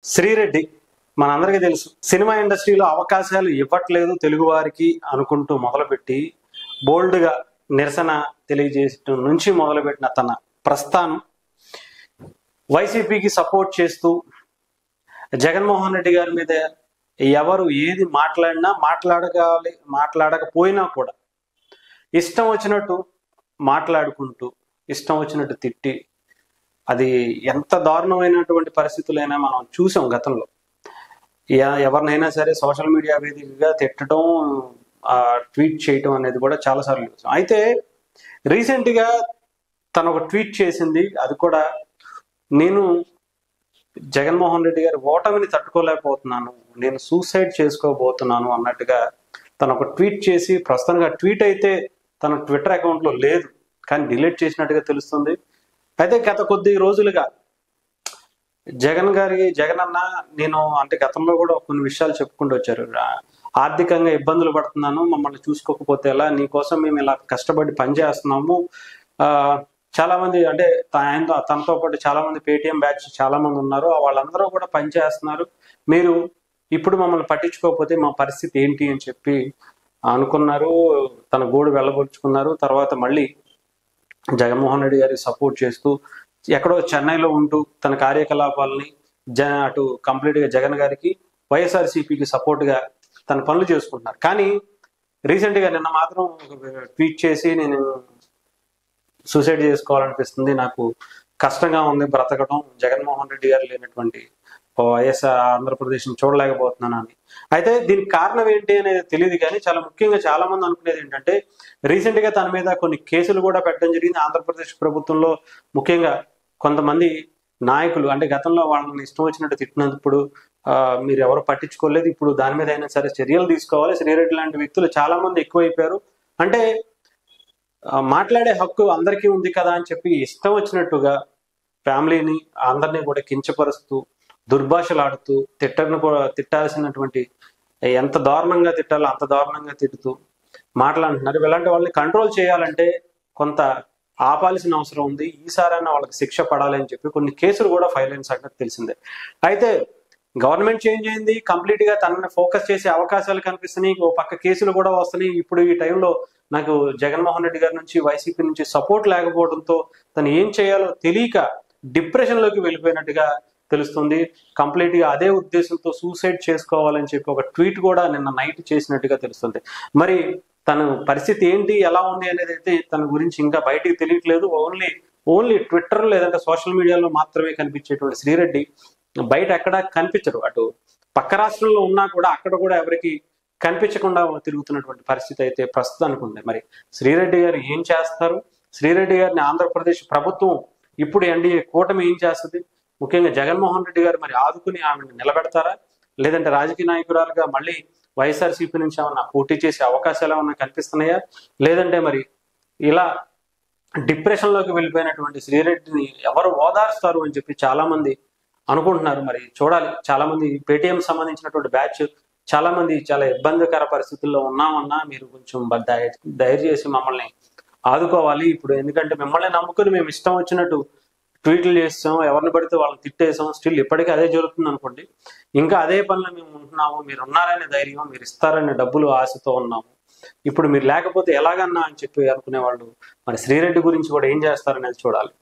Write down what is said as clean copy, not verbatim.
శ్రీరెడ్డి మనందరికీ తెలుసు. సినిమా ఇండస్ట్రీలో అవకాశాలు ఇవ్వట్లేదు తెలుగు వారికి అనుకుంటూ మొదలుపెట్టి బోల్డ్గా నిరసన తెలియజేయడం నుంచి మొదలుపెట్టిన తన ప్రస్థానం వైసీపీకి సపోర్ట్ చేస్తూ జగన్మోహన్ రెడ్డి గారి మీద ఎవరు ఏది మాట్లాడినా మాట్లాడకపోయినా కూడా ఇష్టం వచ్చినట్టు మాట్లాడుకుంటూ ఇష్టం వచ్చినట్టు తిట్టి, అది ఎంత దారుణమైనటువంటి పరిస్థితులైనా మనం చూసాం గతంలో. ఎవరినైనా సరే సోషల్ మీడియా వేదికగా తిట్టడం, ట్వీట్ చేయటం అనేది కూడా చాలాసార్లు చూసాం. అయితే రీసెంట్గా తను ఒక ట్వీట్ చేసింది. అది కూడా నేను జగన్మోహన్ రెడ్డి గారి ఓటమిని తట్టుకోలేకపోతున్నాను, నేను సూసైడ్ చేసుకోబోతున్నాను అన్నట్టుగా తను ఒక ట్వీట్ చేసి, ప్రస్తుతానికి ఆ ట్వీట్ అయితే తన ట్విట్టర్ అకౌంట్లో లేదు కానీ డిలీట్ చేసినట్టుగా తెలుస్తుంది. అయితే గత కొద్ది రోజులుగా జగన్ అన్న నేను అంటే గతంలో కూడా కొన్ని విషయాలు చెప్పుకుంటూ వచ్చారు. ఆర్థికంగా ఇబ్బందులు పడుతున్నాను, మమ్మల్ని చూసుకోకపోతే ఎలా, నీకోసం మేము ఇలా కష్టపడి పనిచేస్తున్నాము. చాలా మంది అంటే తనతో పాటు చాలా మంది పేటీఎం బ్యాచ్ చాలా మంది ఉన్నారు, వాళ్ళందరూ కూడా పనిచేస్తున్నారు, మీరు ఇప్పుడు మమ్మల్ని పట్టించుకోకపోతే మా పరిస్థితి ఏంటి అని చెప్పి అనుకున్నారు. తన గోడు వెళ్ళబోర్చుకున్నారు. తర్వాత మళ్ళీ జగన్మోహన్ రెడ్డి గారికి సపోర్ట్ చేస్తూ ఎక్కడో చెన్నైలో ఉంటూ తన కార్యకలాపాలని అటు కంప్లీట్గా జగన్ గారికి వైఎస్ఆర్సీపీకి సపోర్ట్గా తన పనులు చేసుకుంటున్నారు. కానీ రీసెంట్గా నిన్న మాత్రం ట్వీట్ చేసి, నేను సూసైడ్ చేసుకోవాలనిపిస్తుంది, నాకు కష్టంగా ఉంది బ్రతకడం, జగన్మోహన్ రెడ్డి గారు లేనటువంటి వైఎస్ఆర్ ఆంధ్రప్రదేశ్ని చూడలేకపోతున్నాను అని. అయితే దీనికి కారణం ఏంటి అనేది తెలియదు, కానీ చాలా ముఖ్యంగా చాలా మంది అనుకునేది ఏంటంటే, రీసెంట్గా తన మీద కొన్ని కేసులు కూడా పెట్టడం జరిగింది ఆంధ్రప్రదేశ్ ప్రభుత్వంలో. ముఖ్యంగా కొంతమంది నాయకులు అంటే గతంలో వాళ్ళని ఇష్టం వచ్చినట్టు తిట్టినప్పుడు మీరు ఎవరు పట్టించుకోలేదు, ఇప్పుడు దాని మీద అయినా సరే చర్యలు తీసుకోవాలి. శ్రీరెడ్డి లాంటి వ్యక్తులు చాలా మంది ఎక్కువైపోయారు. అంటే మాట్లాడే హక్కు అందరికీ ఉంది కదా అని చెప్పి ఇష్టం వచ్చినట్టుగా ఫ్యామిలీని అందరినీ కూడా కించపరుస్తూ, దుర్భాషలాడుతూ, తిట్టాల్సినటువంటి ఎంత దారుణంగా తిట్టాలో అంత దారుణంగా తిట్టుతూ మాట్లాడుతున్నారు. ఇలాంటి వాళ్ళని కంట్రోల్ చేయాలంటే కొంత ఆపాల్సిన అవసరం ఉంది. ఈసారైనా వాళ్ళకి శిక్ష పడాలని చెప్పి కొన్ని కేసులు కూడా ఫైల్ అయిన సంగతి తెలిసిందే. అయితే గవర్నమెంట్ చేంజ్ అయింది, కంప్లీట్ గా తనని ఫోకస్ చేసే అవకాశాలు కనిపిస్తున్నాయి, ఓ పక్క కేసులు కూడా వస్తున్నాయి. ఇప్పుడు ఈ టైంలో నాకు జగన్మోహన్ రెడ్డి గారి నుంచి వైసీపీ నుంచి సపోర్ట్ లేకపోవడంతో తను ఏం చేయాలో తెలియక డిప్రెషన్ లోకి వెళ్ళిపోయినట్టుగా తెలుస్తుంది. కంప్లీట్ గా అదే ఉద్దేశంతో సూసైడ్ చేసుకోవాలని చెప్పి ఒక ట్వీట్ కూడా నిన్న నైట్ చేసినట్టుగా తెలుస్తుంది. మరి తన పరిస్థితి ఏంటి, ఎలా ఉంది అనేది అయితే తన గురించి ఇంకా బయటికి తెలియట్లేదు. ఓన్లీ ట్విట్టర్ లేదంటే సోషల్ మీడియాలో మాత్రమే కనిపించేటువంటి శ్రీరెడ్డి బయట ఎక్కడ కనిపించరు. అటు పక్క రాష్ట్రంలో ఉన్నా కూడా అక్కడ కూడా ఎవరికి కనిపించకుండా తిరుగుతున్నటువంటి పరిస్థితి అయితే ప్రస్తుతానికి ఉంది. మరి శ్రీరెడ్డి గారు ఏం చేస్తారు, శ్రీరెడ్డి గారిని ఆంధ్రప్రదేశ్ ప్రభుత్వం ఇప్పుడు ఎన్డీఏ కూటమి ఏం చేస్తుంది, ముఖ్యంగా జగన్మోహన్ రెడ్డి గారు మరి ఆదుకుని ఆమెను నిలబెడతారా, లేదంటే రాజకీయ నాయకురాలుగా మళ్ళీ వైఎస్ఆర్సీపీ నుంచి ఏమన్నా పోటీ చేసే అవకాశాలు ఏమన్నా కనిపిస్తున్నాయా, లేదంటే మరి ఇలా డిప్రెషన్ లోకి వెళ్ళిపోయినటువంటి శ్రీరెడ్డిని ఎవరు ఓదార్స్తారు అని చెప్పి చాలా మంది అనుకుంటున్నారు. మరి చూడాలి. చాలా మంది పేటీఎం సంబంధించినటువంటి బ్యాచ్ చాలా మంది చాలా ఇబ్బందికర పరిస్థితుల్లో ఉన్నామన్నా మీరు కొంచెం దయచేసి మమ్మల్ని ఆదుకోవాలి ఇప్పుడు, ఎందుకంటే మిమ్మల్ని నమ్ముకుని మేము ఇష్టం వచ్చినట్టు ట్వీట్లు చేస్తాం, ఎవరిని పడితే వాళ్ళని తిట్టేసాం, స్టిల్ ఇప్పటికీ అదే జరుగుతుంది అనుకోండి. ఇంకా అదే పనిలో మేము ఉంటున్నాము, మీరు ఉన్నారనే ధైర్యం, మీరు ఇస్తారనే డబ్బులు ఆశతో ఉన్నాము, ఇప్పుడు మీరు లేకపోతే ఎలాగన్నా అని చెప్పి అనుకునే వాళ్ళు మరి శ్రీరెడ్డి గురించి కూడా ఏం చేస్తారనేది చూడాలి.